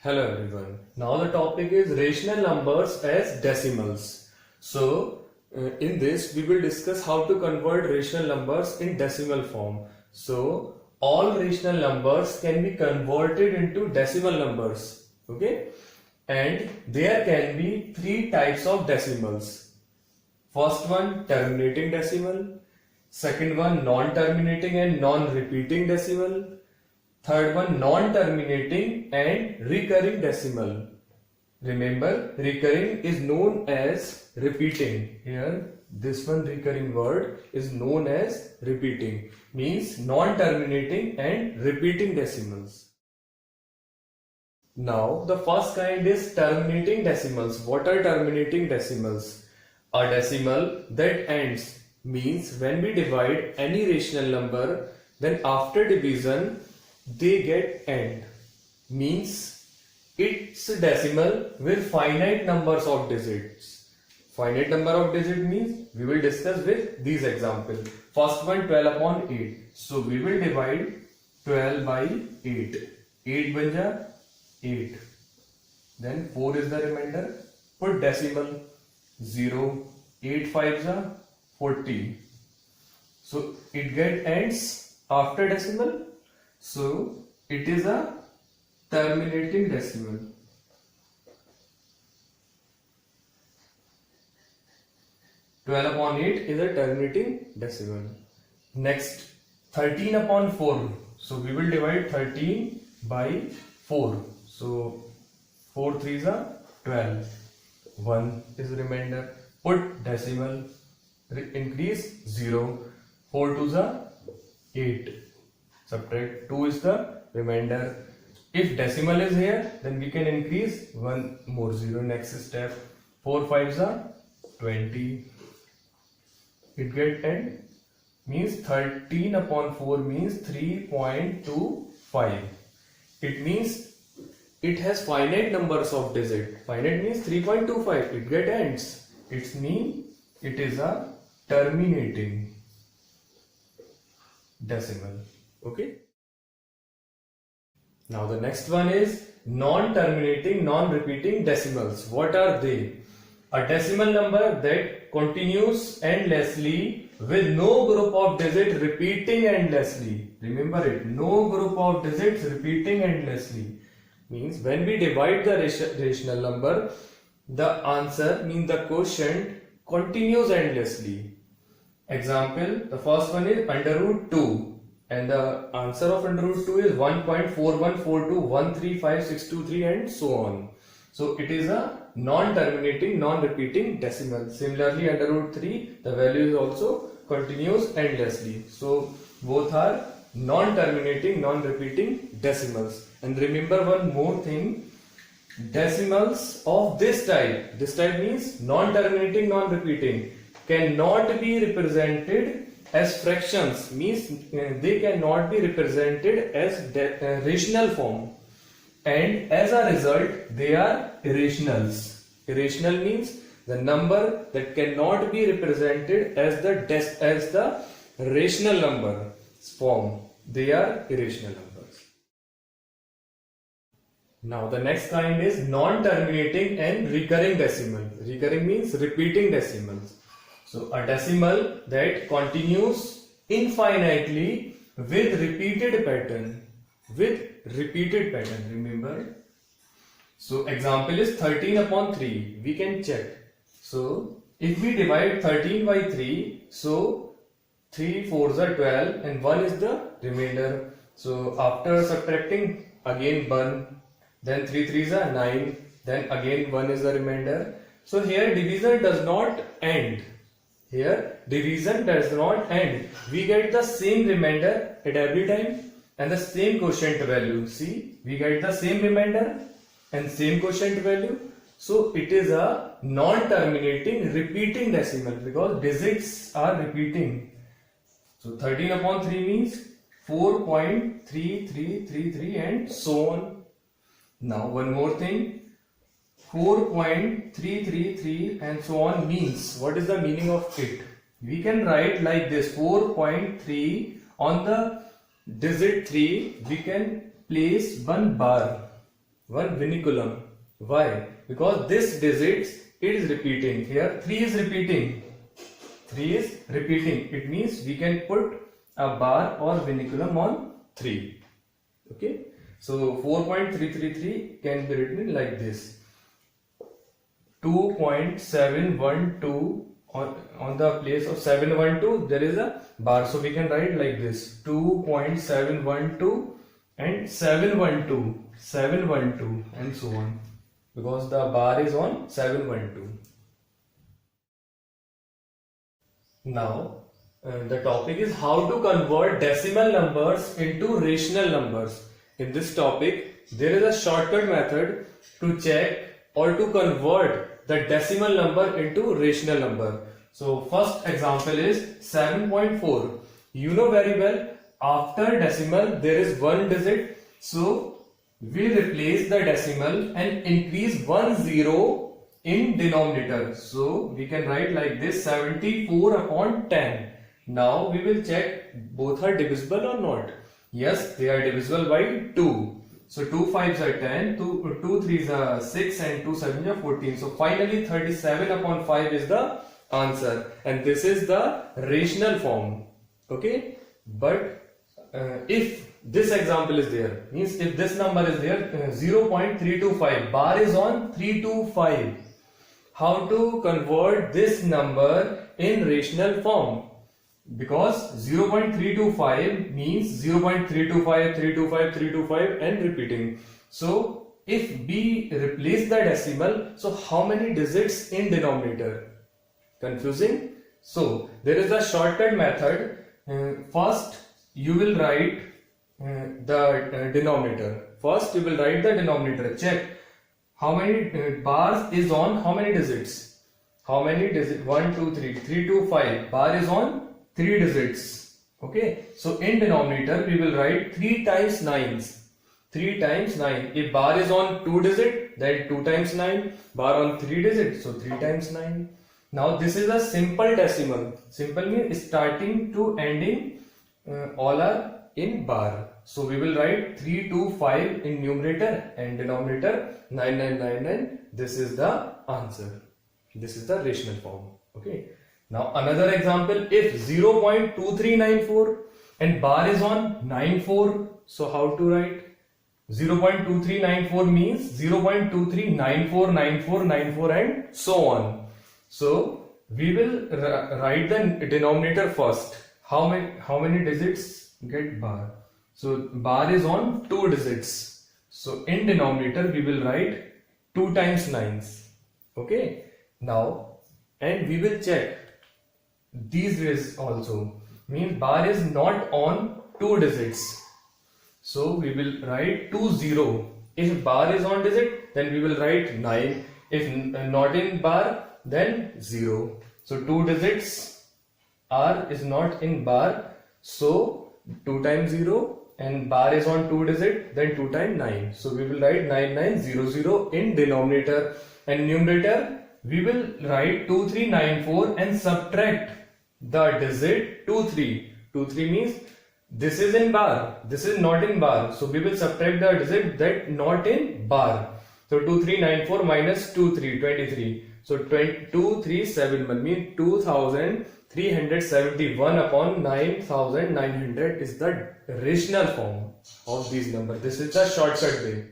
Hello everyone. Now the topic is rational numbers as decimals. In this we will discuss how to convert rational numbers in decimal form. So all rational numbers can be converted into decimal numbers. Okay? And there can be three types of decimals. First one, terminating decimal. Second one, non-terminating and non-repeating decimal. Third one, non-terminating and recurring decimal. Remember, recurring is known as repeating. Here, this one recurring word is known as repeating. Means non-terminating and repeating decimals. Now, the first kind is terminating decimals. What are terminating decimals? A decimal that ends means when we divide any rational number, then after division, they get end. Means it's a decimal with finite numbers of digits. Finite number of digits means we will discuss with these examples. First one, 12 upon 8. So we will divide 12 by 8. 8 banja 8. Then 4 is the remainder. Put decimal 0. 8 5s are 40. So it get ends after decimal. So it is a terminating decimal. Twelve upon 8 is a terminating decimal. Next, 13 upon 4. So we will divide 13 by 4. So 4 3s are 12. 1 is remainder. Put decimal. Increase 0. 4 2s are 8. Subtract 2 is the remainder. If decimal is here, then we can increase 1 more 0. Next step, 4 5s are 20. It get end means 13 upon 4 means 3.25. It means it has finite numbers of digits. Finite means 3.25. It get ends. It means it is a terminating decimal. Okay. Now the next one is non-terminating, non-repeating decimals. What are they? A decimal number that continues endlessly with no group of digits repeating endlessly. Remember it, no group of digits repeating endlessly. Means when we divide the rational number, the answer means the quotient continues endlessly. Example, the first one is under root 2. And the answer of under root 2 is 1.4142135623 and so on. So it is a non-terminating, non-repeating decimal. Similarly, under root 3, the value is also continues endlessly. So both are non-terminating, non-repeating decimals. And remember one more thing, decimals of this type means non-terminating, non-repeating, cannot be represented as fractions, means they cannot be represented as rational form, and as a result they are irrationals. Irrational means the number that cannot be represented as the rational number form. They are irrational numbers. Now the next kind is non-terminating and recurring decimal. Recurring means repeating decimals. So a decimal that continues infinitely with repeated pattern. Remember. So example is 13 upon 3. We can check. So if we divide 13 by 3, so 3 4s are 12 and 1 is the remainder. So after subtracting, again 1, then 3 3s are 9, then again 1 is the remainder. So here division does not end. Here division does not end. We get the same remainder at every time and the same quotient value. See, we get the same remainder and same quotient value. So it is a non-terminating repeating decimal because digits are repeating. So 13 upon 3 means 4.3333 and so on. Now one more thing. 4.333 and so on means, what is the meaning of it? We can write like this, 4.3 on the digit 3 we can place one bar one vinculum. Why? Because this digits it is repeating. Here 3 is repeating. 3 is repeating. It means we can put a bar or vinculum on 3. Okay. So 4.333 can be written like this. 2.712 on the place of 712 there is a bar, so we can write like this: 2.712 and 712 and so on, because the bar is on 712. Now the topic is how to convert decimal numbers into rational numbers. In this topic there is a shortcut method to check or to convert the decimal number into rational number. So first example is 7.4. You know very well, after decimal there is one digit, so we replace the decimal and increase 1 0 in denominator. So we can write like this: 74 upon 10. Now we will check both are divisible or not. Yes, they are divisible by 2. So 2 5s are 10, 2 3s are 6 and 2 7s are 14. So finally 37 upon 5 is the answer, and this is the rational form. Okay, but if this example is there, means if this number is there, 0.325, bar is on 325. How to convert this number in rational form? Because 0.325 means 0.325, 325, 325 and repeating. So if we replace the decimal, so how many digits in denominator? Confusing? So there is a shortcut method. First you will write the denominator. First you will write the denominator. Check how many bars is on how many digits. How many digits? 1 2 3 3 2 5. Bar is on 3 digits. Okay, so in denominator we will write 3 times 9s. 3 times 9. If bar is on 2 digit, then 2 times 9. Bar on 3 digits, so 3 times 9. Now this is a simple decimal. Simple means starting to ending all are in bar. So we will write 325 in numerator and denominator 9999. This is the answer. This is the rational form. Okay. Now another example, if 0.2394 and bar is on 94, so how to write? 0.2394 means 0.23949494 and so on. So we will write the denominator first. How many digits get bar? So bar is on 2 digits. So in denominator we will write 2 times 9s. Okay. Now and we will check these ways also. Means bar is not on 2 digits. So we will write 2 0. If bar is on digit, then we will write 9. If not in bar, then 0. So 2 digits is not in bar. So 2 times 0 and bar is on 2 digit, then 2 times 9. So we will write 9900 in denominator, and numerator we will write 2394 and subtract the digit 23. 23 means this is in bar, this is not in bar. So we will subtract the digit that not in bar. So 2394 minus 23, so 2371 means 2371 upon 9900 is the rational form of these numbers. This is the shortcut way.